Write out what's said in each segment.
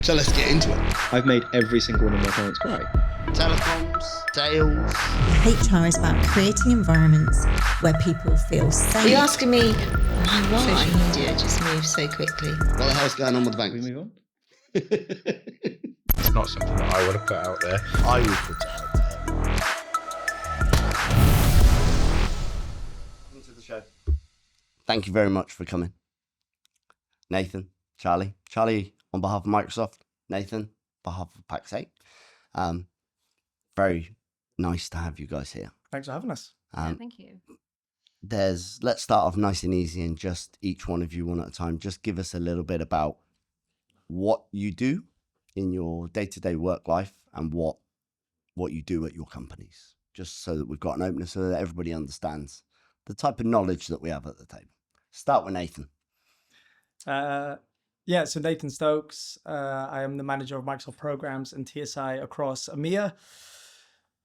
So let's get into it. I've made every single one of my clients cry. Telecoms, sales. HR is about creating environments where people feel safe. Are you asking me why social media just moves so quickly? What the hell's going on with the bank? Can we move on? It's not something that I want to put out there. I would put it out there. Welcome to the show. Thank you very much for coming. Nathan, Charlie, on behalf of Microsoft, Nathan, on behalf of Pax8. Very nice to have you guys here. Thanks for having us. Thank you. Let's start off nice and easy and just each one of you one at a time. Just give us a little bit about what you do in your day-to-day work life and what you do at your companies, just so that we've got an opener so that everybody understands the type of knowledge that we have at the table. Start with Nathan. So Nathan Stokes. I am the manager of Microsoft Programs and TSI across EMEA.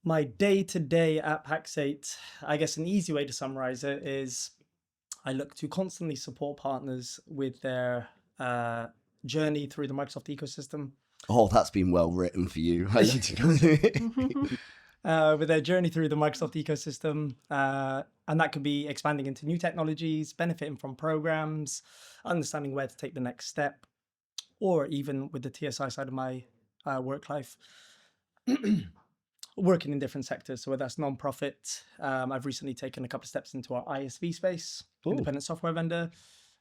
My day-to-day at Pax8, I guess an easy way to summarize it is I look to constantly support partners with their journey through the Microsoft ecosystem. Oh, that's been well written for you. With their journey through the Microsoft ecosystem. And that could be expanding into new technologies, benefiting from programs, understanding where to take the next step, or even with the TSI side of my work life, working in different sectors. So whether that's non-profit, I've recently taken a couple of steps into our ISV space, independent software vendor.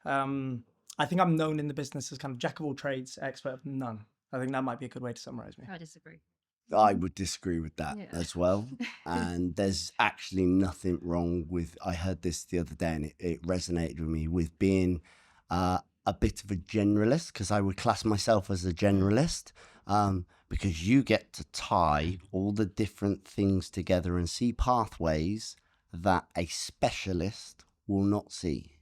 I think I'm known in the business as kind of jack of all trades, expert of none. I think that might be a good way to summarize me. I disagree. I would disagree with that as well. And there's actually nothing wrong with, I heard this the other day and it resonated with me with being a bit of a generalist, because I would class myself as a generalist, because you get to tie all the different things together and see pathways that a specialist will not see.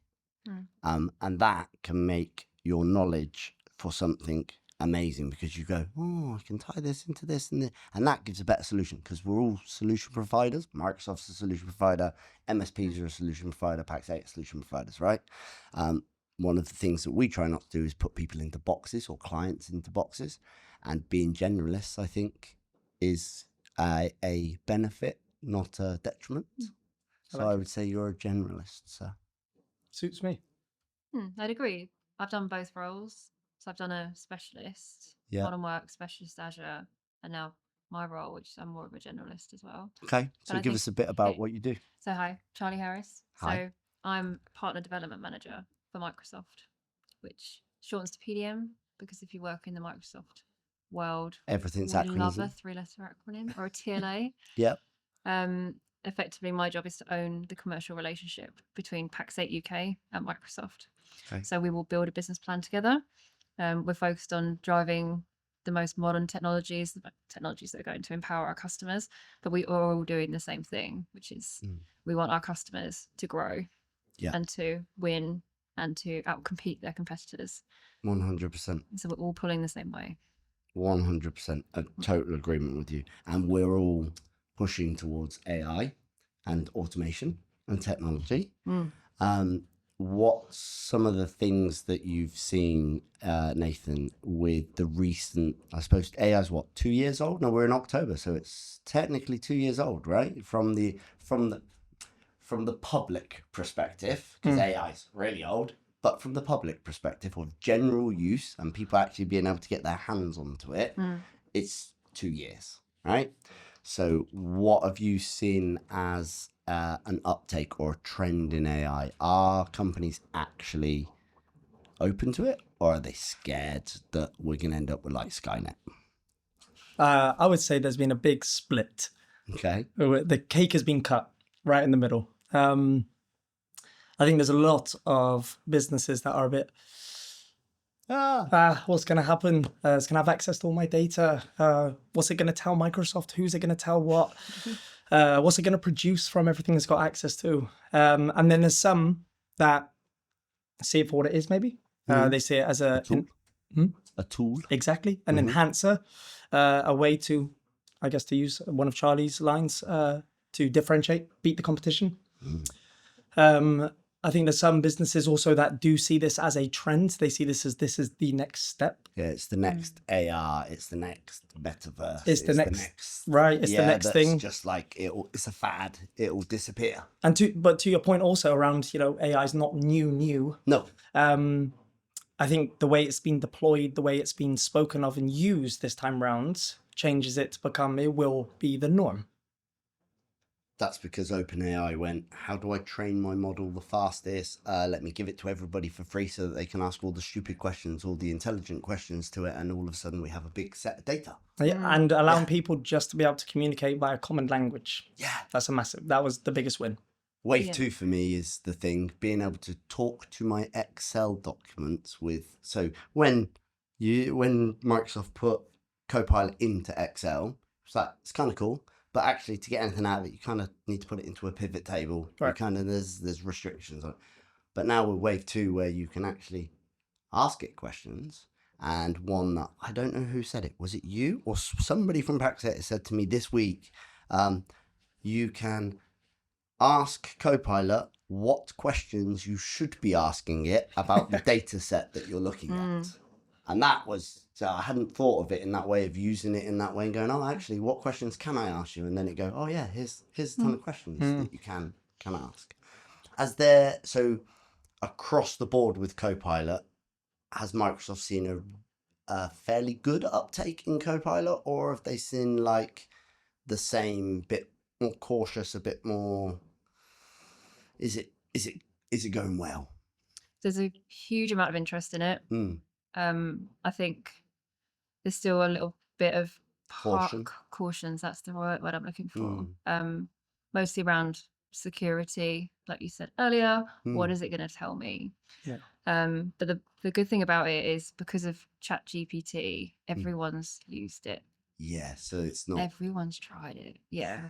And that can make your knowledge for something amazing, because you go, I can tie this into this and this, and that gives a better solution, because we're all solution providers. Microsoft's a solution provider, MSPs are a solution provider, Pax8 are solution providers, right? One of the things that we try not to do is put people into boxes or clients into boxes, and being generalists, I think, is a benefit, not a detriment. So I would say you're a generalist, sir. Suits me. I'd agree. I've done both roles. So I've done a specialist, modern work, specialist Azure, and now my role, which I'm more of a generalist as well. Okay, so give us a bit about what you do. So hi, Charlie Harris. Hi. So I'm Partner Development Manager for Microsoft, which shortens to PDM, because if you work in the Microsoft world, everything's we love acronym. a three-letter acronym or a TLA. Yep. Effectively, my job is to own the commercial relationship between Pax8 UK and Microsoft. Okay. So we will build a business plan together. We're focused on driving the most modern technologies that are going to empower our customers, but we are all doing the same thing, which is we want our customers to grow and to win and to outcompete their competitors. 100%. So we're all pulling the same way. 100%. A total agreement with you. And we're all pushing towards AI and automation and technology. What's some of the things that you've seen, Nathan, with the recent, I suppose AI's 2 years old? No, we're in October, so it's technically 2 years old, right? From the public perspective, because AI's really old, but from the public perspective of general use and people actually being able to get their hands onto it, it's 2 years, right? So what have you seen as an uptake or a trend in AI? Are companies actually open to it, or are they scared that we're going to end up with like Skynet? I would say there's been a big split. Okay. The cake has been cut right in the middle. I think there's a lot of businesses that are a bit, what's going to happen? It's going to have access to all my data. What's it going to tell Microsoft? Who's it going to tell what? What's it going to produce from everything it's got access to? And then there's some that see it for what it is, maybe. They see it as a tool. A tool. Exactly. An enhancer, a way to, I guess, to use one of Charlie's lines, to differentiate, beat the competition. I think there's some businesses also that do see this as a trend. They see this is the next step. Yeah, it's the next AR, it's the next metaverse. It's the next right. It's the next thing. Just like it's a fad. It will disappear. And to your point also around, AI is not new. No. I think the way it's been deployed, the way it's been spoken of and used this time round changes it to become, it will be the norm. That's because OpenAI went, how do I train my model the fastest? Let me give it to everybody for free so that they can ask all the stupid questions, all the intelligent questions to it. And all of a sudden we have a big set of data. Yeah, and allowing people just to be able to communicate by a common language. Yeah. That was the biggest win. Wave 2 for me is the thing, being able to talk to my Excel documents with, so when Microsoft put Copilot into Excel, it's kind of cool, but actually to get anything out of it, you kind of need to put it into a pivot table. Right. There's restrictions on it. But now with Wave 2, where you can actually ask it questions, and one that, I don't know who said it, was it you or somebody from Paxset said to me this week, you can ask Copilot what questions you should be asking it about the data set that you're looking at. And that was, so I hadn't thought of it in that way, of using it in that way and going, oh, actually, what questions can I ask you? And then it go, oh yeah, here's a ton of questions that you can ask. So across the board with Copilot, has Microsoft seen a fairly good uptake in Copilot, or have they seen like the same, bit more cautious, a bit more? Is it going well? There's a huge amount of interest in it. I think there's still a little bit of cautions. That's the word I'm looking for. Mostly around security, like you said earlier. What is it going to tell me? Yeah. But the good thing about it is because of ChatGPT, everyone's used it. Yeah, so it's not. Everyone's tried it. Yeah.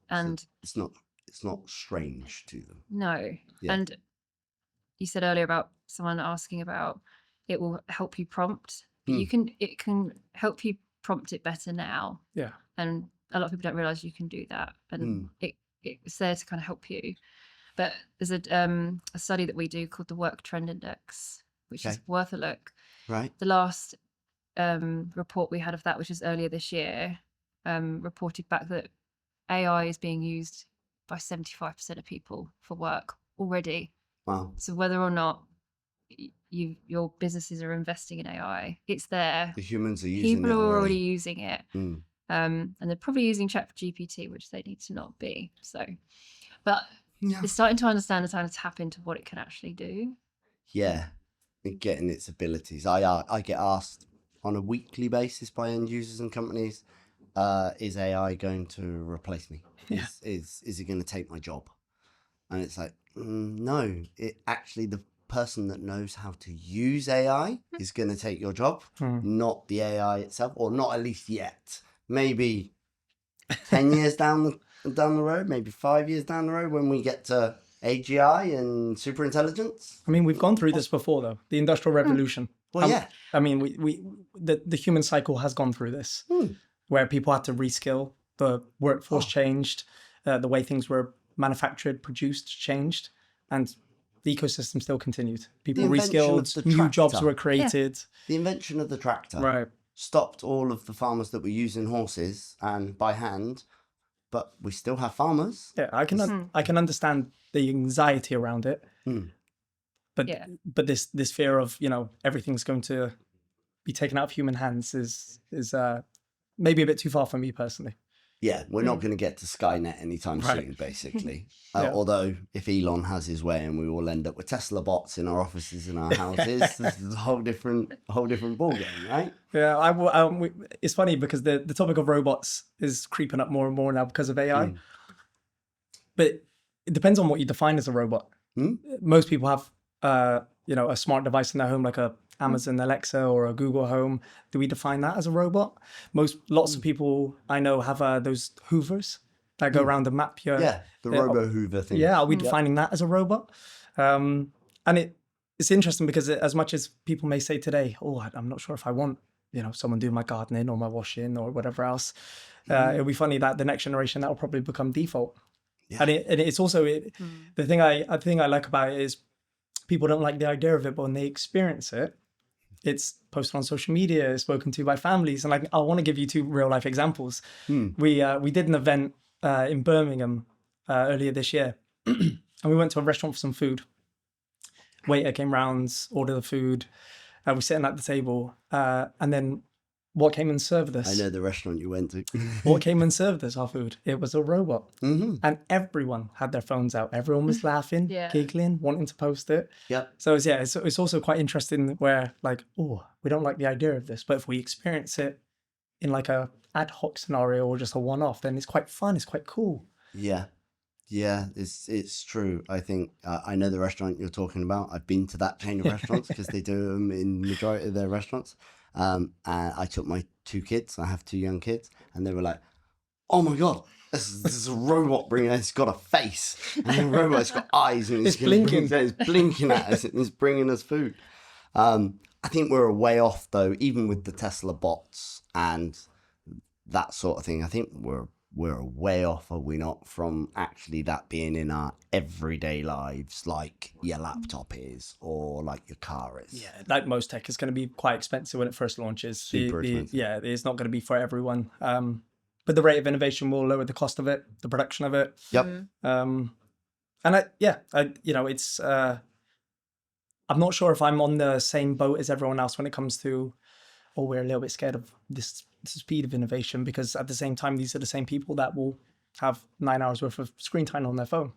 And so it's not strange to them. No. Yeah. And you said earlier about someone asking about it will help you prompt. It can help you prompt it better now. Yeah. And a lot of people don't realize you can do that. And it's there to kind of help you. But there's a study that we do called the Work Trend Index, which is worth a look. Right. The last report we had of that, which was earlier this year, reported back that AI is being used by 75% of people for work already. Wow. So whether or not your businesses are investing in AI, it's there. The humans are using it. People are already using it. And they're probably using ChatGPT, which they need to not be. So, but it's starting to understand and trying to tap into what it can actually do. Yeah, and getting its abilities. I get asked on a weekly basis by end users and companies, is AI going to replace me? Is it going to take my job? And it's like, no, it actually, the person that knows how to use AI is going to take your job, not the AI itself, or not at least yet. Maybe 10 years down the road, maybe 5 years down the road, when we get to AGI and superintelligence. I mean, we've gone through this before, though. The Industrial Revolution. Well, yeah. I mean, the human cycle has gone through this, where people had to reskill, the workforce changed, the way things were manufactured, produced, changed, and the ecosystem still continued. People reskilled, new jobs were created. The invention of the tractor. Right. Stopped all of the farmers that were using horses and by hand, but we still have farmers. Yeah, I can understand the anxiety around it, but this fear of everything's going to be taken out of human hands is maybe a bit too far for me personally. Yeah, we're not going to get to Skynet anytime soon, basically. Although if Elon has his way and we all end up with Tesla bots in our offices and our houses, this is a whole different ballgame, right? Yeah, it's funny because the topic of robots is creeping up more and more now because of AI. But it depends on what you define as a robot. Most people have a smart device in their home, like a Amazon Alexa or a Google Home. Do we define that as a robot? Lots of people I know have those Hoovers that go around and map your... Yeah, the Robo Hoover thing. Yeah, are we defining that as a robot? And it's interesting because as much as people may say today, I'm not sure if I want someone doing my gardening or my washing or whatever else, it'll be funny that the next generation, that will probably become default. Yeah. And it's also the thing I like about it is people don't like the idea of it, but when they experience it, it's posted on social media, it's spoken to by families. And I want to give you 2 real life examples. We did an event in Birmingham earlier this year, and we went to a restaurant for some food. Waiter came round, ordered the food. We're sitting at the table, and then what came and served us? I know the restaurant you went to. What came and served us our food? It was a robot. And everyone had their phones out. Everyone was laughing, giggling, wanting to post it. Yep. So it's also quite interesting where like, oh, we don't like the idea of this, but if we experience it in like a ad hoc scenario or just a one-off, then it's quite fun. It's quite cool. Yeah. Yeah, it's true. I think I know the restaurant you're talking about. I've been to that chain of restaurants because they do them in the majority of their restaurants. And I took my 2 kids. I have 2 young kids, and they were like, "Oh my god, this is a robot bringing. It's got a face, and the robot's got eyes, and It's blinking. It's blinking at us, and it's bringing us food." I think we're a way off though, even with the Tesla bots and that sort of thing. I think we're a way off, are we not, from actually that being in our everyday lives, like your laptop is, or like your car is. Yeah, like most tech, it's going to be quite expensive when it first launches. Super expensive. Yeah, it's not going to be for everyone. But the rate of innovation will lower the cost of it, the production of it. Yep. And it's. I'm not sure if I'm on the same boat as everyone else when it comes to, we're a little bit scared of this speed of innovation, because at the same time, these are the same people that will have 9 hours worth of screen time on their phone,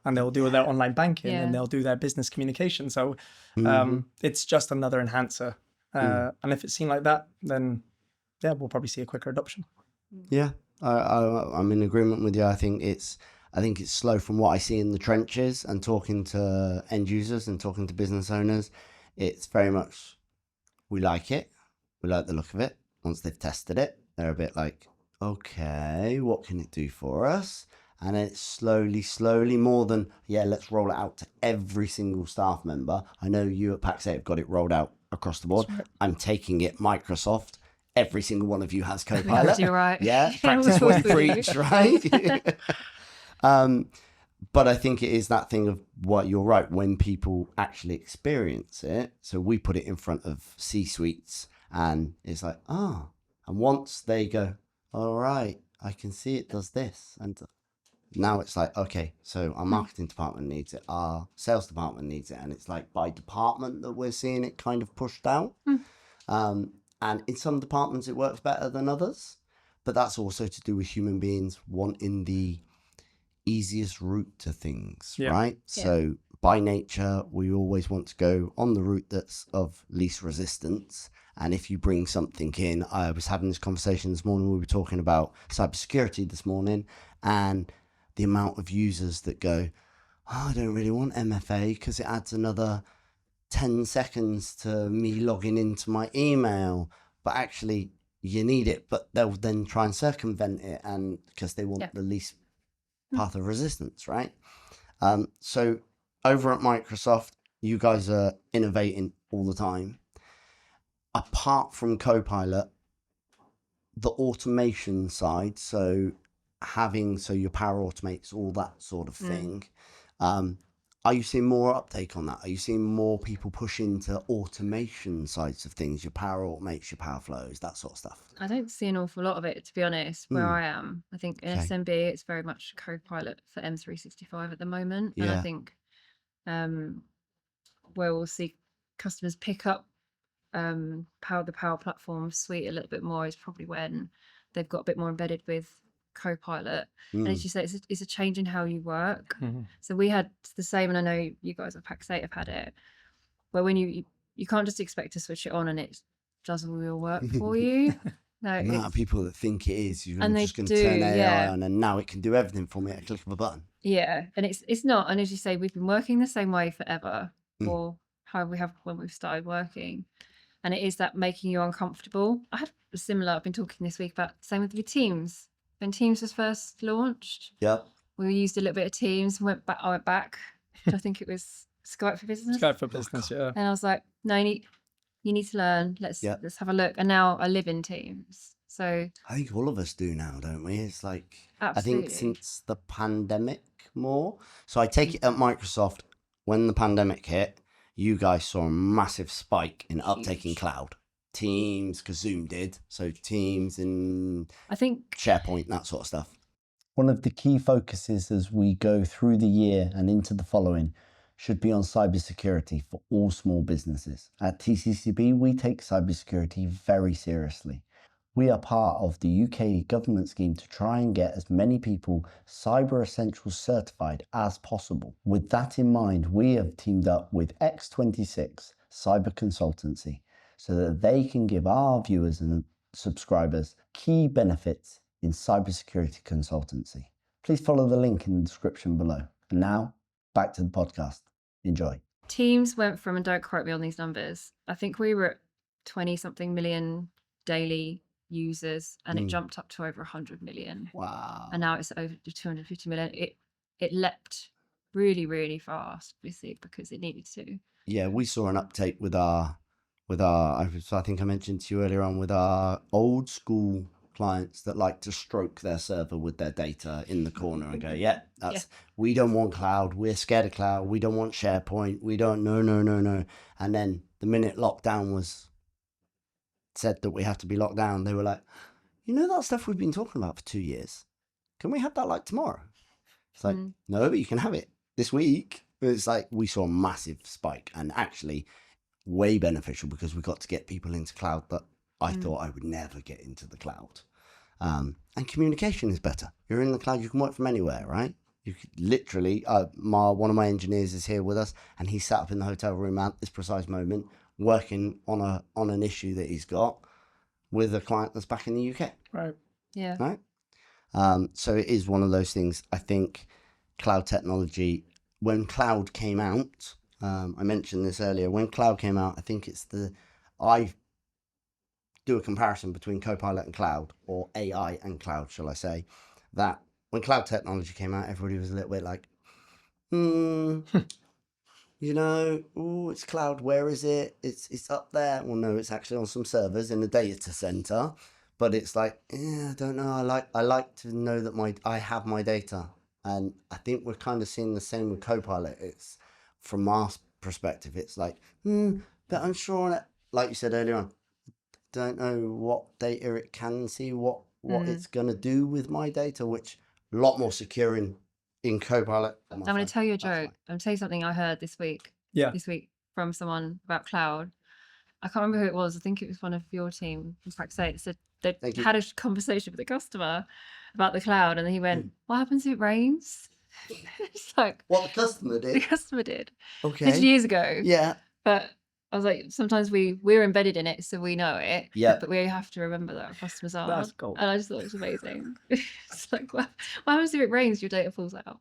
and they'll do their online banking and they'll do their business communication. So it's just another enhancer. And if it's seen like that, then we'll probably see a quicker adoption. Yeah, I'm in agreement with you. I think it's slow from what I see in the trenches and talking to end users and talking to business owners. It's very much, we like it. We like the look of it. Once they've tested it, they're a bit like, okay, what can it do for us? And it's slowly more than, let's roll it out to every single staff member. I know you at Pax8 have got it rolled out across the board. Right. I'm taking it Microsoft. Every single one of you has Copilot. You're right. Yeah, practice what you preach, right? But I think it is that thing of what you're right, when people actually experience it. So we put it in front of C-suites, and it's like, and once they go, all right, I can see it does this. And now it's like, okay, so our marketing department needs it, our sales department needs it. And it's like by department that we're seeing it kind of pushed out. And in some departments it works better than others, but that's also to do with human beings wanting the easiest route to things, right? Yeah. So by nature, we always want to go on the route that's of least resistance. And if you bring something in, I was having this conversation this morning, we were talking about cybersecurity this morning, and the amount of users that go, I don't really want MFA because it adds another 10 seconds to me logging into my email, but actually you need it, but they'll then try and circumvent it, and because they want the least path of resistance, right? So over at Microsoft, you guys are innovating all the time. Apart from Copilot, the automation side, so your Power Automates, all that sort of thing, are you seeing more uptake on that? Are you seeing more people push into automation sides of things, your Power Automates, your Power Flows, that sort of stuff? I don't see an awful lot of it, to be honest, where I am. I think in SMB, it's very much Copilot for M365 at the moment. And I think where we'll see customers pick up the Power Platform suite a little bit more is probably when they've got a bit more embedded with Copilot. And as you say, it's a change in how you work. So we had the same, and I know you guys at Pax8 have had it, where when you can't just expect to switch it on and it does all your work for you. No, the amount of people that think it is, you're and just going to turn AI on and now it can do everything for me at a click of a button. Yeah, and it's not. And as you say, we've been working the same way forever, or how we have when we've started working. And it is that making you uncomfortable. I had a similar, I've been talking this week about the same with Teams. When Teams was first launched, we used a little bit of Teams and I went back. I think it was Skype for Business. Skype for Business, yeah. And I was like, no, you need to learn. Let's have a look. And now I live in Teams. So I think all of us do now, don't we? It's like, I absolutely. think since the pandemic more. So I take it at Microsoft, when the pandemic hit, you guys saw a massive spike in uptaking Huge. cloud. Teams, because Zoom did. So Teams and I think SharePoint, that sort of stuff. One of the key focuses as we go through the year and into the following should be on cybersecurity for all small businesses. At TCCB, we take cybersecurity very seriously. We are part of the UK government scheme to try and get as many people Cyber Essentials certified as possible. With that in mind, we have teamed up with X26 Cyber Consultancy so that they can give our viewers and subscribers key benefits in cybersecurity consultancy. Please follow the link in the description below. And now, back to the podcast. Enjoy. Teams went from, and don't quote me on these numbers, I think we were at 20 something million daily users, and it jumped up to over 100 million. Wow. And now it's over 250 million. It leapt really, really fast, obviously, because it needed to. Yeah, we saw an uptake with our I think I mentioned to you earlier on, with our old school clients that like to stroke their server with their data in the corner and go, we don't want cloud, we're scared of cloud, we don't want SharePoint, we don't, no. And then the minute lockdown was said that we have to be locked down, they were like, that stuff we've been talking about for 2 years, can we have that like tomorrow? It's like, no, but you can have it this week. It's like we saw a massive spike, and actually way beneficial because we got to get people into cloud that I thought I would never get into the cloud. And communication is better. You're in the cloud, you can work from anywhere, right? You could literally, one of my engineers is here with us, and he's sat up in the hotel room at this precise moment working on an issue that he's got with a client that's back in the UK. Right. Yeah. Right. So it is one of those things. I think cloud technology, when cloud came out, I mentioned this earlier, when cloud came out, I think I do a comparison between Copilot and cloud, or AI and cloud, shall I say, that when cloud technology came out, everybody was a little bit like, it's cloud, where is it? It's up there. Well, no, it's actually on some servers in a data center, but it's like, I don't know. I like to know that I have my data. And I think we're kind of seeing the same with Copilot. It's, from our perspective, it's like, bit unsure on it. Like you said earlier on, don't know what data it can see, what it's going to do with my data, which a lot more secure in Copilot. I'm going to tell you a joke. I'm going to tell you something I heard this week. Yeah. This week from someone about cloud. I can't remember who it was. I think it was one of your team. In fact, it said they had a conversation with a customer about the cloud, and then he went, "What happens if it rains?" It's like, what the customer did. The customer did. Okay. 50 years ago. Yeah. But I was like, sometimes we're embedded in it, so we know it. Yeah. But we have to remember that our customers are. That's cool. And I just thought it was amazing. It's like, what happens if it rains? Your data falls out.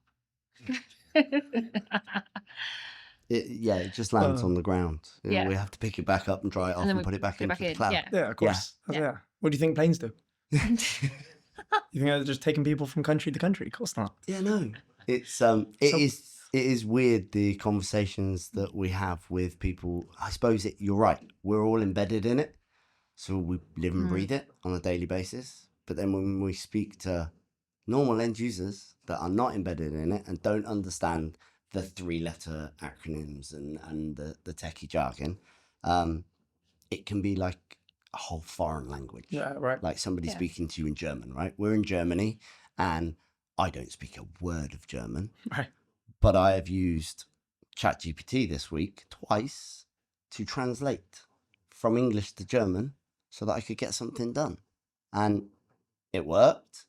It just lands on the ground. Yeah. We have to pick it back up and dry it off and put it back into the cloud. Yeah, of course. Yeah. What do you think planes do? You think they're just taking people from country to country? Of course not. Yeah, no. It's it is weird, the conversations that we have with people. I suppose you're right. We're all embedded in it, so we live and breathe it on a daily basis. But then when we speak to normal end users that are not embedded in it and don't understand the 3-letter acronyms and the techie jargon, it can be like a whole foreign language. Yeah, right. Like somebody speaking to you in German, right? We're in Germany, and I don't speak a word of German. Right. But I have used ChatGPT this week twice to translate from English to German so that I could get something done. And it worked.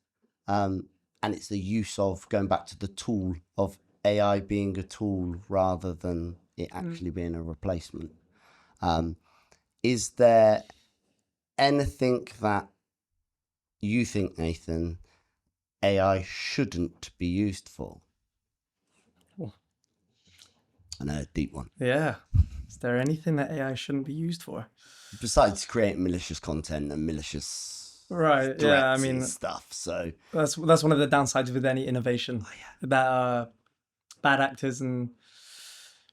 And it's the use of, going back to the tool of AI being a tool rather than it actually being a replacement. Is there anything that you think, Nathan, AI shouldn't be used for? I know, a deep one. Yeah. Is there anything that AI shouldn't be used for? Besides creating malicious content and malicious threats and stuff. So that's one of the downsides with any innovation. That bad actors and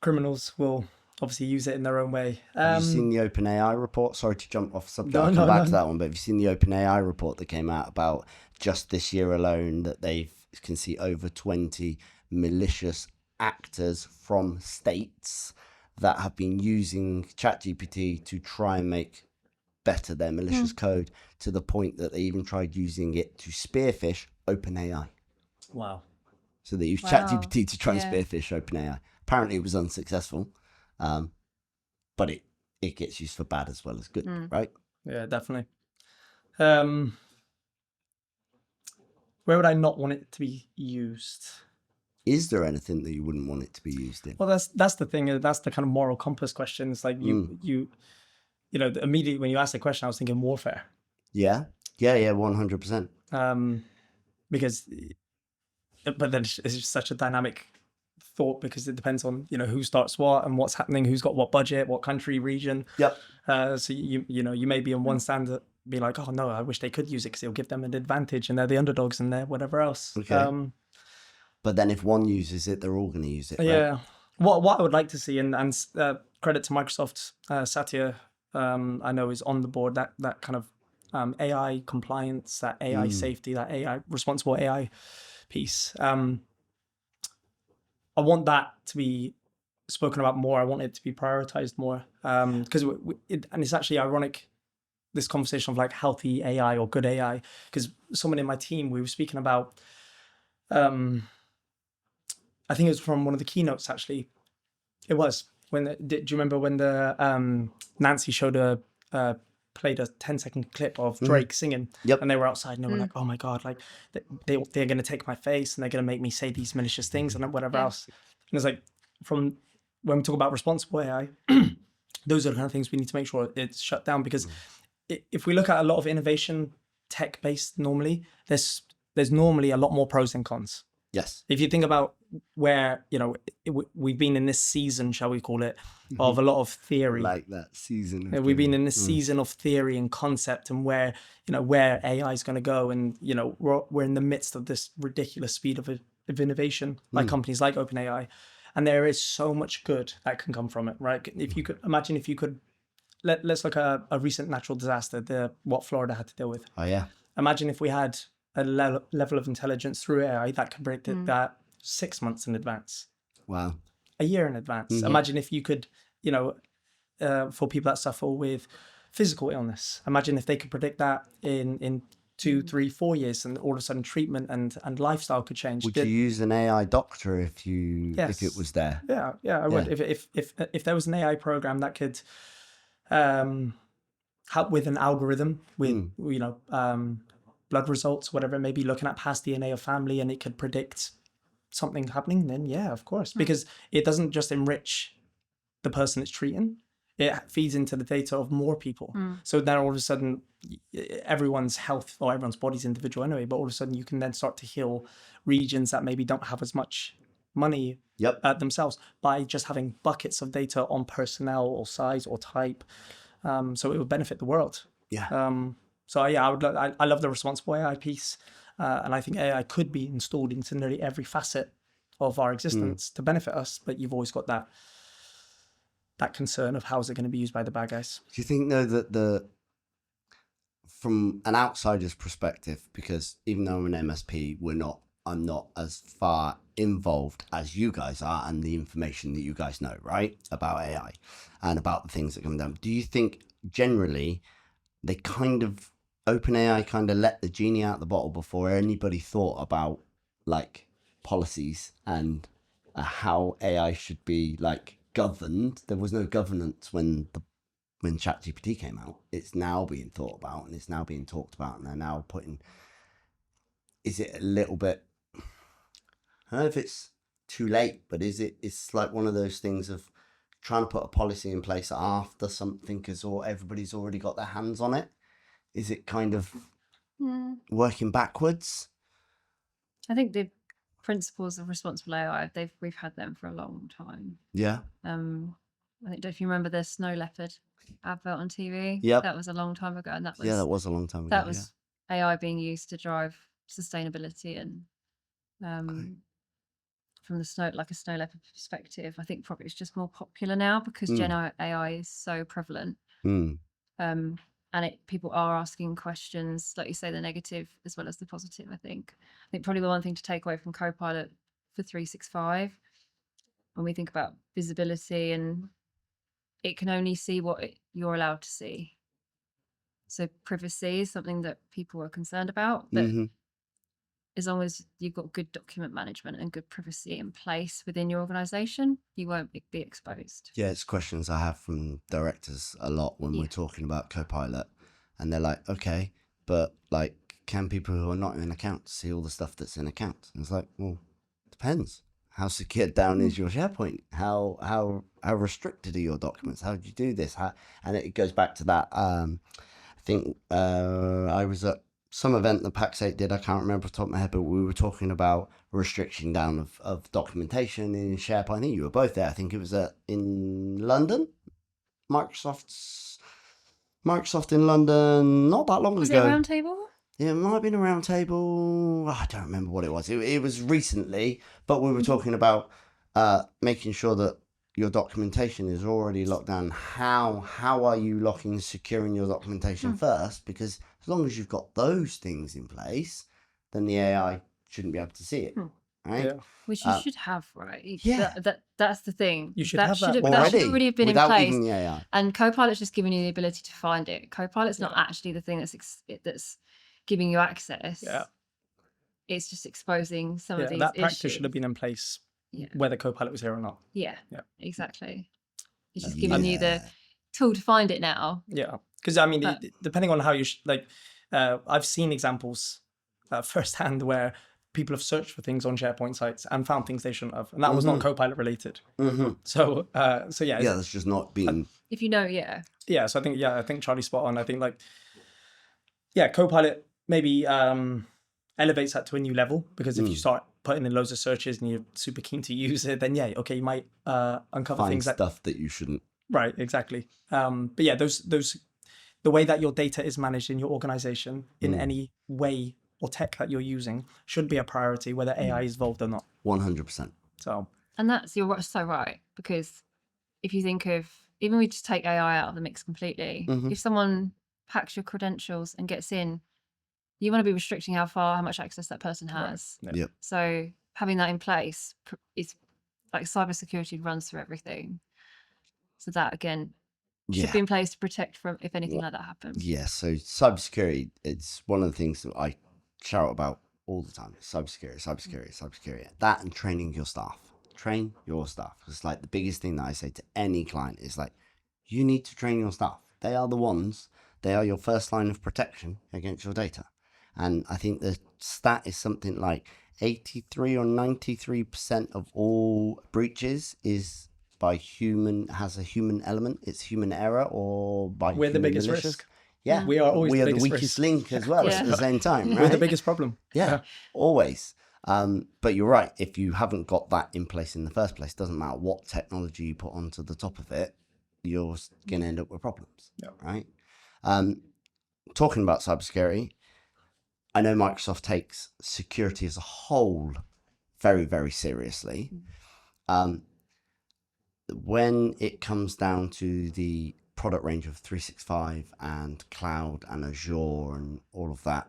criminals will obviously use it in their own way. Have you seen the OpenAI report? Sorry to jump off subject. No, I'll no, come back no. to that one. But have you seen the OpenAI report that came out about just this year alone that they can see over 20 malicious actors from states that have been using ChatGPT to try and make better their malicious code, to the point that they even tried using it to spearfish OpenAI. Wow. So they used Wow. ChatGPT to try and Yeah. spearfish OpenAI. Apparently it was unsuccessful, but it gets used for bad as well as good, right? Yeah, definitely. Where would I not want it to be used? Is there anything that you wouldn't want it to be used in? Well, that's the thing. That's the kind of moral compass question. It's like you know, immediately when you asked the question, I was thinking warfare. Yeah, 100%. Because, but then it's just such a dynamic thought, because it depends on, you know, who starts what and what's happening, who's got what budget, what country, region. Yep. So you know, you may be on one stand that be like, oh no, I wish they could use it because it'll give them an advantage and they're the underdogs and they're whatever else. Okay. But then if one uses it, they're all going to use it, right? Yeah. What I would like to see, and credit to Microsoft, Satya, I know is on the board, that kind of AI compliance, that AI safety, that AI responsible AI piece. I want that to be spoken about more. I want it to be prioritized more, because and it's actually ironic, this conversation of like healthy AI or good AI, because someone in my team, we were speaking about, I think it was from one of the keynotes actually. It was when do you remember when the Nancy showed played a 10-second clip of Drake singing? Yep. And they were outside and they were like, oh my God, like they're going to take my face and they're going to make me say these malicious things and whatever else. And it's like, from when we talk about responsible AI, those are the kind of things we need to make sure it's shut down, because if we look at a lot of innovation tech based, normally there's normally a lot more pros than cons. Yes. If you think about where, you know, we've been in this season, shall we call it, of a lot of theory. Like that season. We've been in this season of theory and concept, and where, you know, where AI is going to go. And, you know, we're in the midst of this ridiculous speed of innovation by companies like OpenAI. And there is so much good that can come from it, right? If you could imagine, let's look at a recent natural disaster, what Florida had to deal with. Oh, yeah. Imagine if we had a level of intelligence through AI that could predict that 6 months in advance. Wow. A year in advance. Imagine if you could, you know, for people that suffer with physical illness, imagine if they could predict that in 2, 3, 4 years, and all of a sudden treatment and lifestyle could change. Would you use an AI doctor if Yes. it was there? Yeah, I would. If there was an AI program that could help with an algorithm with you know, blood results, whatever it may be, looking at past DNA of family, and it could predict something happening, then yeah, of course, because it doesn't just enrich the person it's treating, it feeds into the data of more people. So then all of a sudden everyone's health, or everyone's body's individual anyway, but all of a sudden you can then start to heal regions that maybe don't have as much money themselves, by just having buckets of data on personnel or size or type. So it would benefit the world. So yeah, I love the responsible AI piece, and I think AI could be installed into nearly every facet of our existence to benefit us. But you've always got that concern of how is it going to be used by the bad guys. Do you think though that from an outsider's perspective, because even though I'm an MSP, I'm not as far involved as you guys are, and the information that you guys know, right, about AI and about the things that come down. Do you think generally they OpenAI kind of let the genie out the bottle before anybody thought about like policies and how AI should be like governed? There was no governance when ChatGPT came out. It's now being thought about, and it's now being talked about, and they're now putting. Is it a little bit? I don't know if it's too late, but it's like one of those things of trying to put a policy in place after something because everybody's already got their hands on it. Is it kind of working backwards? I think the principles of responsible AI, we've had them for a long time. Yeah. I think, if you remember the snow leopard advert on TV, Yep. that was a long time ago, and that was a long time ago. That was AI being used to drive sustainability and from the snow leopard perspective, I think probably it's just more popular now because Gen AI is so prevalent. And people are asking questions, like you say, the negative as well as the positive. I think probably the one thing to take away from Copilot for 365, when we think about visibility, and it can only see what you're allowed to see. So privacy is something that people are concerned about. But as long as you've got good document management and good privacy in place within your organization, you won't be exposed. Yeah, it's questions I have from directors a lot when we're talking about Copilot. And they're like, okay, but like, can people who are not in accounts see all the stuff that's in accounts? And it's like, well, depends. How secured down is your SharePoint? How restricted are your documents? How do you do this? And it goes back to that. I think I was at some event that Pax8 did. I can't remember off the top of my head, but we were talking about restriction down of documentation in SharePoint. I think you were both there. I think it was in London. Microsoft in London not that long ago. Was it a round table? Yeah, it might have been a round table. I don't remember what it was. It was recently, but we were talking about making sure that your documentation is already locked down. How are you locking and securing your documentation first? Because as long as you've got those things in place, then the AI shouldn't be able to see it. Right? Yeah. Which you should have, right? Yeah. That's the thing. You should have that that should already have been in without place. even the AI. And Copilot's just giving you the ability to find it. Copilot's not actually the thing that's giving you access. Yeah. It's just exposing some of these that practice issues. should have been in place whether Copilot was here or not. Yeah, Yeah. Exactly. It's just giving you the tool to find it now. Yeah, because I mean, depending on how you I've seen examples firsthand where people have searched for things on SharePoint sites and found things they shouldn't have, and that was not Copilot related. So yeah, that's just not being. If you know, So I think Charlie's spot on. I think Copilot maybe elevates that to a new level, because if you start putting in loads of searches and you're super keen to use it, then you might uncover Find things stuff that you shouldn't. Right, exactly. But yeah, those the way that your data is managed in your organization in any way or tech that you're using should be a priority, whether AI is involved or not. 100%. So, and you're so right, because if you think of, even we just take AI out of the mix completely, if someone hacks your credentials and gets in, you want to be restricting how much access that person has. Right. Yep. So having that in place is like cybersecurity runs through everything. So that again should be in place to protect from if anything like that happens. Yeah. So cybersecurity, it's one of the things that I shout about all the time. Cybersecurity. That and training your staff. Train your staff. It's like the biggest thing that I say to any client is like, you need to train your staff. They are your first line of protection against your data. And I think the stat is something like 83 or 93% of all breaches has a human element. It's human error or by we're the biggest malicious. risk. Yeah, we are always the biggest weakest risk. link as well at the same time. Right? We're the biggest problem. Yeah, always. But you're right. If you haven't got that in place in the first place, doesn't matter what technology you put onto the top of it, you're going to end up with problems. Yeah. Right. Talking about cybersecurity, I know Microsoft takes security as a whole very, very seriously. When it comes down to the product range of 365 and cloud and Azure and all of that,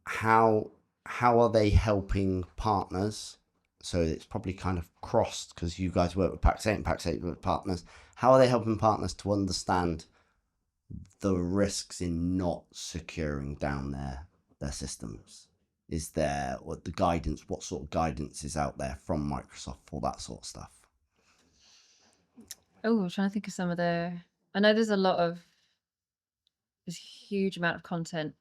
how are they helping partners? So it's probably kind of crossed, because you guys work with Pax8 and Pax8 with partners. How are they helping partners to understand the risks in not securing down their systems? Is there what sort of guidance is out there from Microsoft for that sort of stuff? I'm trying to think of some of I know there's a huge amount of content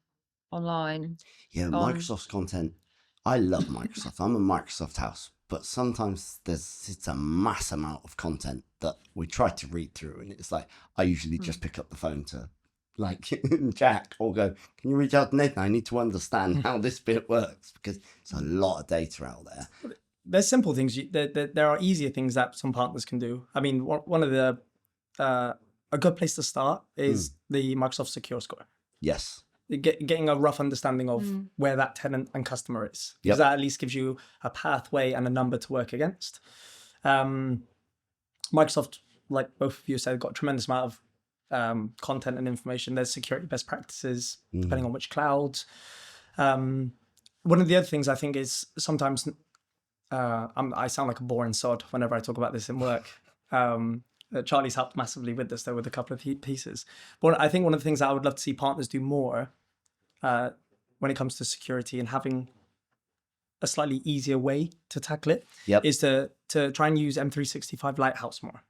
online. Yeah, Microsoft's content. I love Microsoft. I'm a Microsoft house, but sometimes it's a mass amount of content that we try to read through, and it's like I usually just pick up the phone to Jack or go, can you reach out to Nathan? I need to understand how this bit works, because it's a lot of data out there. There's simple things. There are easier things that some partners can do. I mean, one of a good place to start is the Microsoft Secure Score. Yes. getting a rough understanding of where that tenant and customer is, because that at least gives you a pathway and a number to work against. Microsoft, like both of you said, got a tremendous amount of content and information. There's security best practices depending on which clouds. One of the other things I think is sometimes I sound like a boring sod whenever I talk about this in work. Charlie's helped massively with this though, with a couple of pieces. But I think one of the things that I would love to see partners do more when it comes to security and having a slightly easier way to tackle it is to try and use M365 Lighthouse more.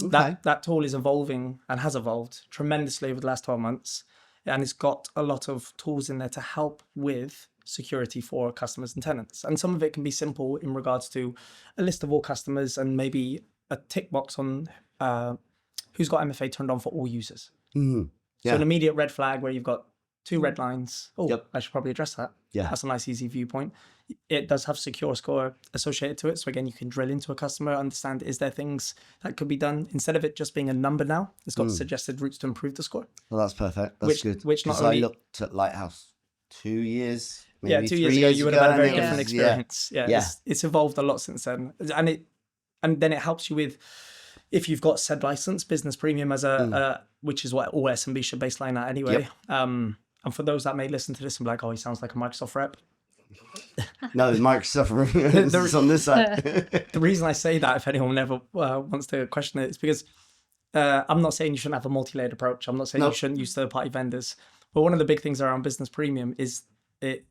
Okay. That tool is evolving and has evolved tremendously over the last 12 months. And it's got a lot of tools in there to help with security for customers and tenants. And some of it can be simple in regards to a list of all customers and maybe a tick box on who's got MFA turned on for all users. Mm-hmm. Yeah. So an immediate red flag where you've got 2 red lines. Oh, I should probably address that. Yeah. That's a nice, easy viewpoint. It does have secure score associated to it. So again, you can drill into a customer, understand, is there things that could be done? Instead of it just being a number now, it's got suggested routes to improve the score. Well, that's perfect. That's good. Which not 'Cause only... I looked at Lighthouse 2 years, maybe 2 3 years ago, you would have had a very and it different was- experience. It's evolved a lot since then. And then it helps you with, if you've got said license, Business Premium as which is what all SMB should baseline at anyway. And for those that may listen to this and be like, oh, he sounds like a Microsoft rep. No, Microsoft is on this side. The reason I say that, if anyone ever wants to question it, is because I'm not saying you shouldn't have a multi-layered approach. I'm not saying you shouldn't use third-party vendors. But one of the big things around Business Premium is,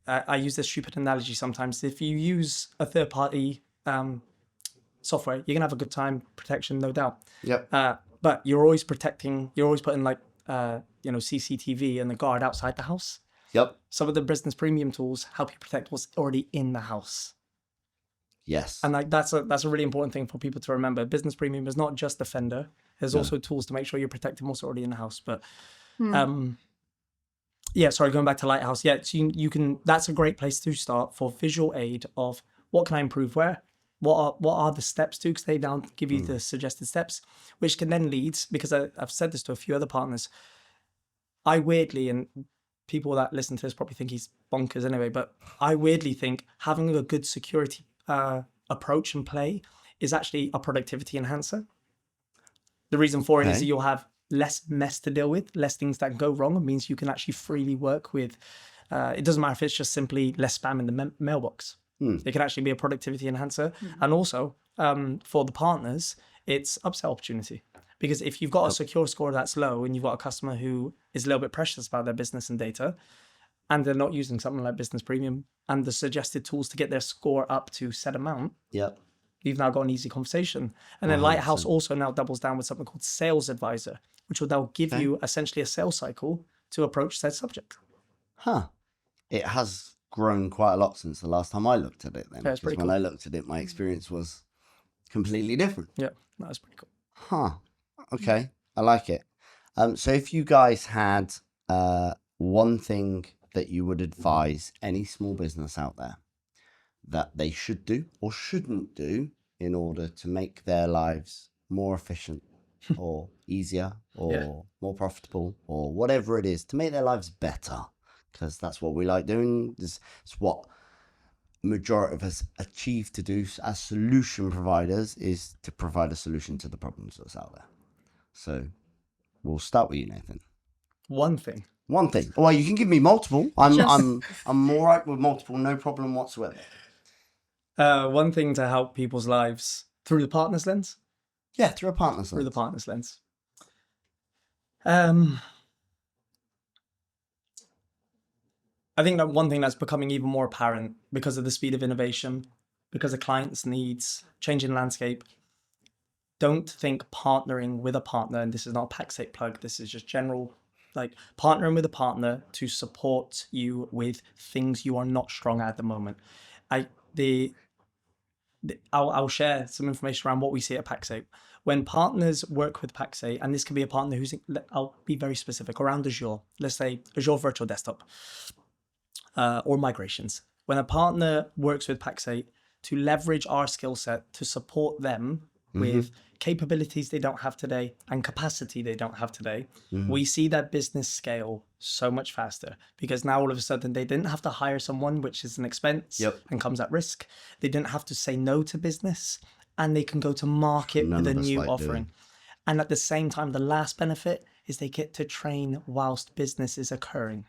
I use this stupid analogy sometimes. If you use a third-party software, you're going to have a good time, protection, no doubt. Yep. But you're always putting like, CCTV and the guard outside the house. Yep. Some of the Business Premium tools help you protect what's already in the house. Yes. And like that's a really important thing for people to remember. Business Premium is not just Defender. There's also tools to make sure you're protecting what's already in the house. But going back to Lighthouse. Yeah, so you can. That's a great place to start for visual aid of what can I improve where. What are the steps to? Because they now give you the suggested steps, which can then lead, because I've said this to a few other partners. I weirdly, and people that listen to this probably think he's bonkers anyway, but I weirdly think having a good security approach and play is actually a productivity enhancer. The reason for it is that you'll have less mess to deal with, less things that go wrong. It means you can actually freely work with. It doesn't matter if it's just simply less spam in the mailbox. It can actually be a productivity enhancer. And also for the partners, it's upsell opportunity. Because if you've got a secure score that's low and you've got a customer who is a little bit precious about their business and data, and they're not using something like Business Premium and the suggested tools to get their score up to set amount, you've now got an easy conversation. And then 100%. Lighthouse also now doubles down with something called Sales Advisor, which will now give you essentially a sales cycle to approach said subject. It has grown quite a lot since the last time I looked at it then. Yeah, it's pretty when cool. I looked at it, my experience was completely different. Yeah, that's pretty cool. Okay, I like it. So if you guys had one thing that you would advise any small business out there that they should do or shouldn't do in order to make their lives more efficient or easier or more profitable or whatever it is, to make their lives better, because that's what we like doing. It's what majority of us achieve to do as solution providers, is to provide a solution to the problems that's out there. So we'll start with you, Nathan. One thing. Well, you can give me multiple. I'm all right with multiple, no problem whatsoever. One thing to help people's lives through the partner's lens. Yeah, through a partner's lens. Through the partner's lens. I think that one thing that's becoming even more apparent because of the speed of innovation, because of clients' needs, changing landscape. Don't think partnering with a partner, and this is not a Paxate plug, this is just general, like partnering with a partner to support you with things you are not strong at the moment. I'll share some information around what we see at Paxate. When partners work with Paxate, and this can be a partner who's, I'll be very specific, around Azure, let's say Azure Virtual Desktop, or migrations. When a partner works with Paxate to leverage our skill set to support them with capabilities they don't have today and capacity they don't have today, we see that business scale so much faster because now all of a sudden they didn't have to hire someone, which is an expense and comes at risk. They didn't have to say no to business, and they can go to market with a new offering. And at the same time, the last benefit is they get to train whilst business is occurring.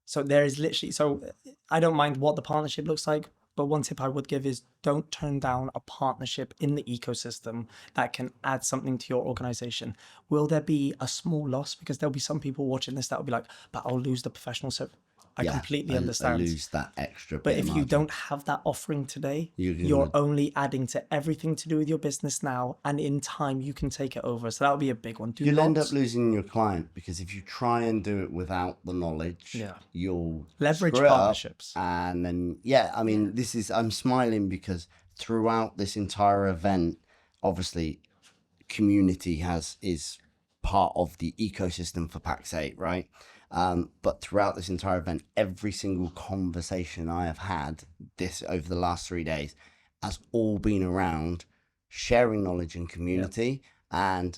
So there is literally, so I don't mind what the partnership looks like, but one tip I would give is don't turn down a partnership in the ecosystem that can add something to your organization. Will there be a small loss? Because there'll be some people watching this that will be like, but I'll lose the professional service. I completely understand. I lose that extra bit. But if you don't have that offering today, you're only adding to everything to do with your business now, and in time you can take it over. So that'll be a big one. You'll end up losing your client because if you try and do it without the knowledge, you'll leverage partnerships. And then, I mean, I'm smiling because throughout this entire event, obviously, community is part of the ecosystem for Pax8, right? But throughout this entire event, every single conversation I have had over the last 3 days has all been around sharing knowledge and community and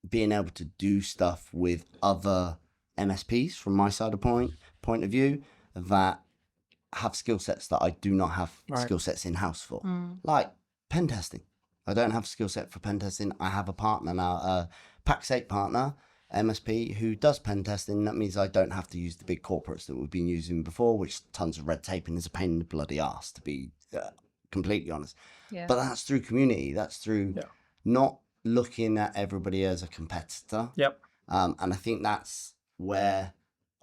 being able to do stuff with other MSPs from my side of point of view that have skill sets that I do not have skill sets in-house for. Like pen testing. I don't have a skill set for pen testing. I have a partner now, a Pax8 partner, MSP, who does pen testing. That means I don't have to use the big corporates that we've been using before, which tons of red tape and is a pain in the bloody ass, to be completely honest. But that's through community. That's through not looking at everybody as a competitor. And I think that's where,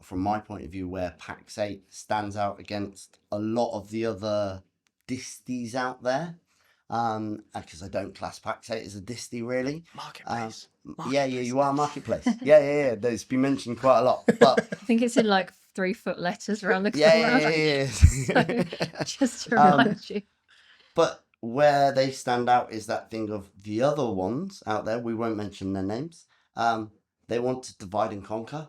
from my point of view, where Pax8 stands out against a lot of the other disties out there. Because I don't class Pax8 as a disty, really. Marketplace. Yeah, you are marketplace. Yeah. That's been mentioned quite a lot. But I think it's in like 3-foot letters around the corner. Yeah. So, just to remind you. But where they stand out is that thing of the other ones out there, we won't mention their names, they want to divide and conquer,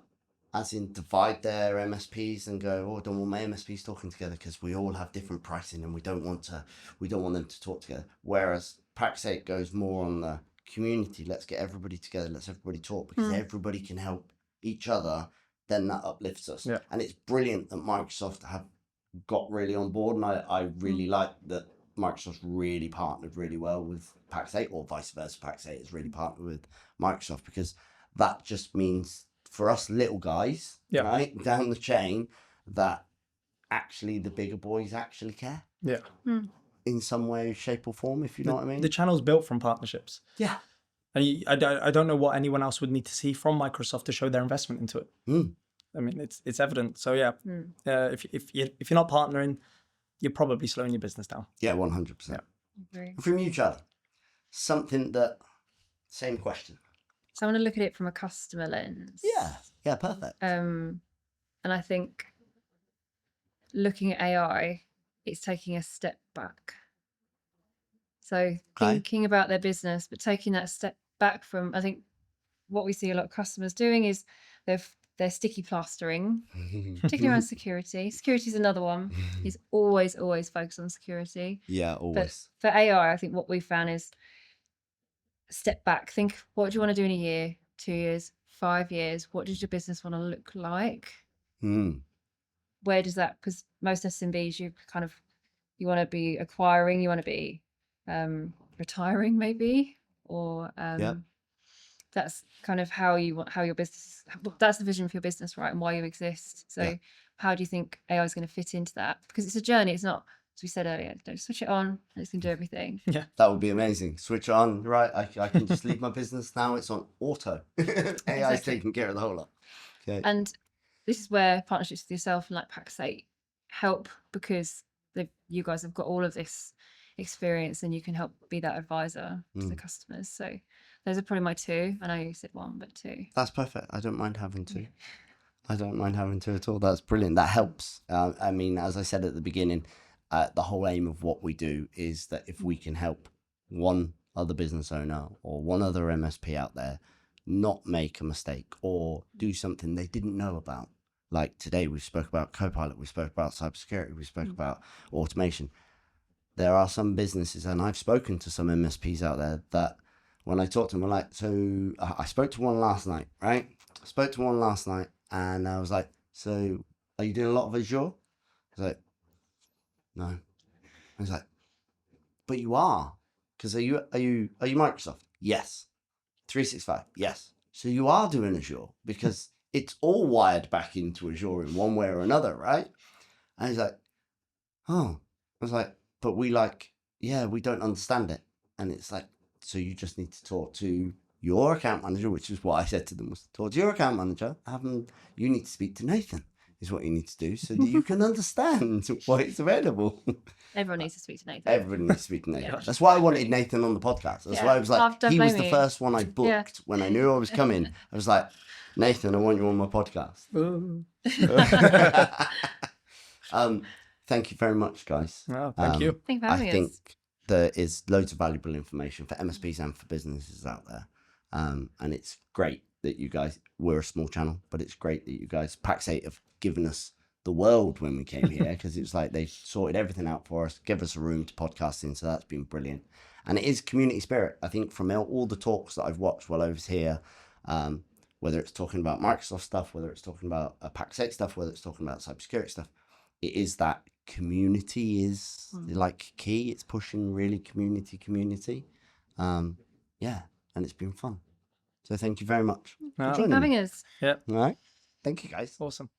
as in divide their MSPs and go, I don't want my MSPs talking together because we all have different pricing and we don't want them to talk together. Whereas Pax8 goes more on the community. Let's get everybody together. Let's everybody talk because everybody can help each other. Then that uplifts us. And it's brilliant that Microsoft have got really on board. And I really like that Microsoft really partnered really well with Pax8, or vice versa. Pax8 has really partnered with Microsoft, because that just means for us little guys, right, down the chain, that actually the bigger boys actually care. In some way, shape or form, if you know what I mean. The channel's built from partnerships. And I don't know what anyone else would need to see from Microsoft to show their investment into it. I mean, it's evident. So if you're not partnering, you're probably slowing your business down. 100%. From you, Charlie, same question. So I want to look at it from a customer lens. Yeah, perfect. And I think looking at AI, it's taking a step back. So thinking about their business, but taking that step back from, I think what we see a lot of customers doing is they're sticky plastering, particularly around security. Security is another one. He's always focused on security. Yeah, always. But for AI, I think what we found is step back. Think, what do you want to do in a year, 2 years, 5 years? What does your business want to look like? Where does that, because most SMBs, you want to be acquiring, you want to be retiring maybe, or that's kind of how your business, that's the vision for your business, right? And why you exist. So how do you think AI is going to fit into that? Because it's a journey. It's not, as we said earlier, don't switch it on and it's going to do everything. That would be amazing. Switch it on, right? I can just leave my business now. It's on auto. AI is taking care of the whole lot. Okay. And this is where partnerships with yourself and like Pax8 help, because you guys have got all of this experience and you can help be that advisor to the customers. So those are probably my two. I know you said one, but two. That's perfect. I don't mind having two. I don't mind having two at all. That's brilliant. That helps. I mean, as I said at the beginning, the whole aim of what we do is that if we can help one other business owner or one other MSP out there not make a mistake or do something they didn't know about. Like today, we spoke about Copilot, we spoke about cybersecurity, we spoke about automation. there are some businesses, and I've spoken to some MSPs out there that when I talk to them, I'm like, so I spoke to one last night, right? I spoke to one last night, and I was like, so are you doing a lot of Azure? He's like, no. I was like, but you are, because are you Microsoft? Yes. 365? Yes. So you are doing Azure, because it's all wired back into Azure in one way or another, right? And he's like, oh. I was like, but we don't understand it. And it's like, so you just need to talk to your account manager, which is what I said to them, was talk to your account manager. You need to speak to Nathan, is what you need to do, so that you can understand why it's available. Everyone needs to speak to Nathan. Everyone needs to speak to Nathan. Yeah. That's why I wanted Nathan on the podcast. That's why I was like, Don't he was blame the me. first one I booked when I knew I was coming. I was like, Nathan, I want you on my podcast. Ooh. Thank you very much, guys. Oh, thank you. Thank you for I having think us. there is loads of valuable information for MSPs and for businesses out there. And it's great that you guys, we're a small channel, but it's great that you guys, Pax8, have given us the world when we came here, because it's like they've sorted everything out for us, give us a room to podcast in. So that's been brilliant. And it is community spirit. I think from all the talks that I've watched while I was here, whether it's talking about Microsoft stuff, whether it's talking about Pax8 stuff, whether it's talking about cybersecurity stuff, it is that community is like key. It's pushing really community. Yeah, and it's been fun. So thank you very much for Oh. joining Having me. us. Yeah. All right. Thank you, guys. Awesome.